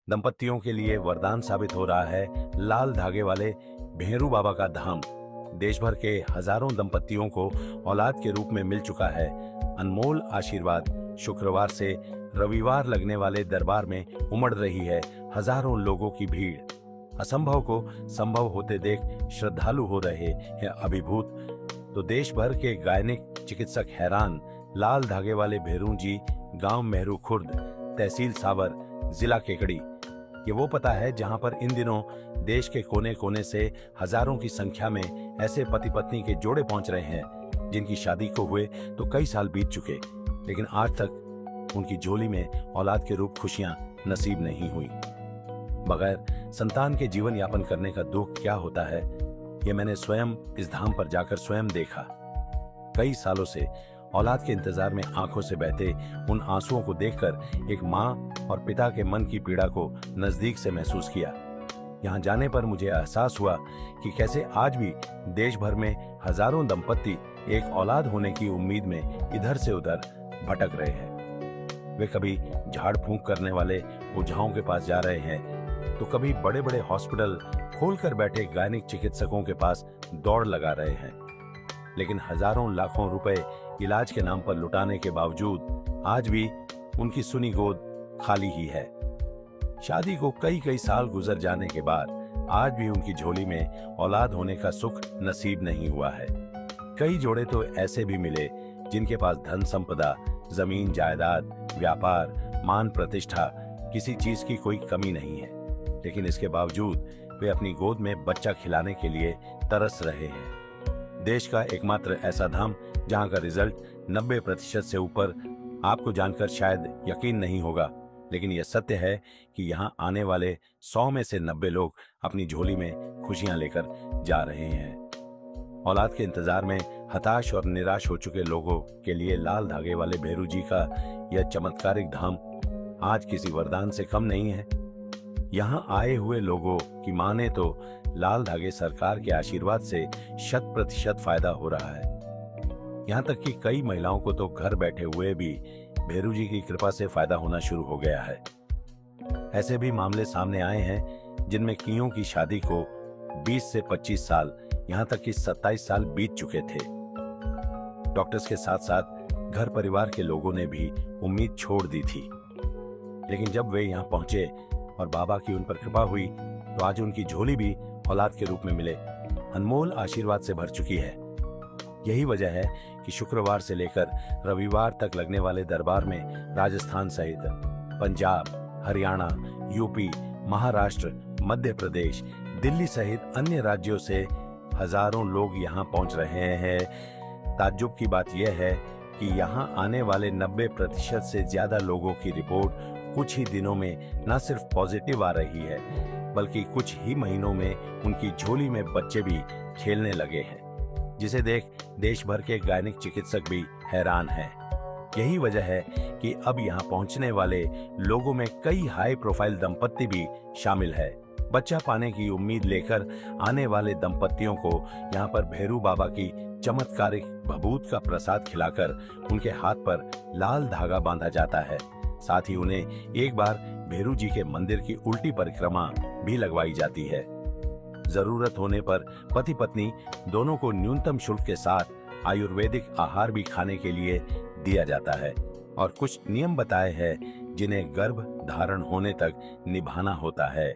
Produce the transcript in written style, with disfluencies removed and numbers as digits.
दंपतियों के लिए वरदान साबित हो रहा है लाल धागे वाले भेरू बाबा का धाम। देश भर के हजारों दंपतियों को औलाद के रूप में मिल चुका है अनमोल आशीर्वाद। शुक्रवार से रविवार लगने वाले दरबार में उमड़ रही है हजारों लोगों की भीड़। असंभव को संभव होते देख श्रद्धालु हो रहे हैं अभिभूत। तो देश भर के गायनिक चिकित्सक हैरान। लाल धागे वाले भेरू जी, गांव मेहरू खुर्द, तहसील सावर, जिला केकड़ी। ये वो पता है जहां पर इन दिनों देश के कोने कोने से हजारों की संख्या में ऐसे पति पत्नी के जोड़े पहुंच रहे हैं जिनकी शादी को हुए तो कई साल बीत चुके, लेकिन आज तक उनकी झोली में औलाद के रूप खुशियां नसीब नहीं हुई। बगैर संतान के जीवन यापन करने का दुख क्या होता है, ये मैंने स्वयं इस धाम पर जाकर स्वयं देखा। कई सालों से औलाद के इंतजार में आंखों से बहते उन आंसुओं को देखकर एक माँ और पिता के मन की पीड़ा को नजदीक से महसूस किया। यहाँ जाने पर मुझे एहसास हुआ कि कैसे आज भी देश भर में हजारों दंपत्ति एक औलाद होने की उम्मीद में इधर से उधर भटक रहे हैं। वे कभी झाड़ फूंक करने वाले ओझाओं के पास जा रहे हैं तो कभी बड़े बड़े हॉस्पिटल खोलकर बैठे गायनिक चिकित्सकों के पास दौड़ लगा रहे हैं। लेकिन हजारों लाखों रुपए इलाज के नाम पर लुटाने के बावजूद आज भी उनकी सुनी गोद खाली ही है। शादी को कई कई साल गुजर जाने के बाद आज भी उनकी झोली में औलाद होने का सुख नसीब नहीं हुआ है। कई जोड़े तो ऐसे भी मिले जिनके पास धन संपदा, जमीन जायदाद, व्यापार, मान प्रतिष्ठा, किसी चीज की कोई कमी नहीं है, लेकिन इसके बावजूद वे अपनी गोद में बच्चा खिलाने के लिए तरस रहे हैं। देश का एकमात्र ऐसा धाम जहां का रिजल्ट 90% से ऊपर। आपको जानकर शायद यकीन नहीं होगा, लेकिन यह सत्य है कि यहाँ आने वाले 100 में से 90 लोग अपनी झोली में खुशियां लेकर जा रहे हैं। औलाद के इंतजार में हताश और निराश हो चुके लोगों के लिए लाल धागे वाले भेरू जी का यह चमत्कारिक धाम आज किसी वरदान से कम नहीं है। यहाँ आए हुए लोगों की माने तो लाल धागे सरकार के आशीर्वाद से 100% फायदा हो रहा है। यहाँ तक कि कई महिलाओं को तो घर बैठे हुए भी भेरू जी की कृपा से फायदा होना शुरू हो गया है। ऐसे भी मामले सामने आए हैं जिनमें कियों की शादी को 20 से 25 साल, यहाँ तक कि 27 साल बीत चुके थे। डॉक्टर्स के साथ साथ घर परिवार के लोगों ने भी उम्मीद छोड़ दी थी, लेकिन जब वे यहाँ पहुंचे और बाबा की उन पर कृपा हुई तो आज उनकी झोली भी औलाद के रूप में मिले अनमोल आशीर्वाद से भर चुकी है। यही वजह है कि शुक्रवार से लेकर रविवार तक लगने वाले दरबार में राजस्थान सहित पंजाब, हरियाणा, यूपी, महाराष्ट्र, मध्य प्रदेश, दिल्ली सहित अन्य राज्यों से हजारों लोग यहाँ पहुंच रहे हैं। ताज्जुब की बात यह है कि यहाँ आने वाले 90% से ज्यादा लोगों की रिपोर्ट कुछ ही दिनों में न सिर्फ पॉजिटिव आ रही है, बल्कि कुछ ही महीनों में उनकी झोली में बच्चे भी खेलने लगे हैं, जिसे देख देश भर के गायनिक चिकित्सक भी हैरान हैं। यही वजह है कि अब यहाँ पहुँचने वाले लोगों में कई हाई प्रोफाइल दंपत्ति भी शामिल है। बच्चा पाने की उम्मीद लेकर आने वाले दंपत्तियों को यहाँ पर भेरू बाबा की चमत्कारिक भभूत का प्रसाद खिलाकर उनके हाथ पर लाल धागा बांधा जाता है। साथ ही उन्हें एक बार भेरू जी के मंदिर की उल्टी परिक्रमा भी लगवाई जाती है। जरूरत होने पर पति पत्नी दोनों को न्यूनतम शुल्क के साथ आयुर्वेदिक आहार भी खाने के लिए दिया जाता है और कुछ नियम बताए हैं जिन्हें गर्भ धारण होने तक निभाना होता है।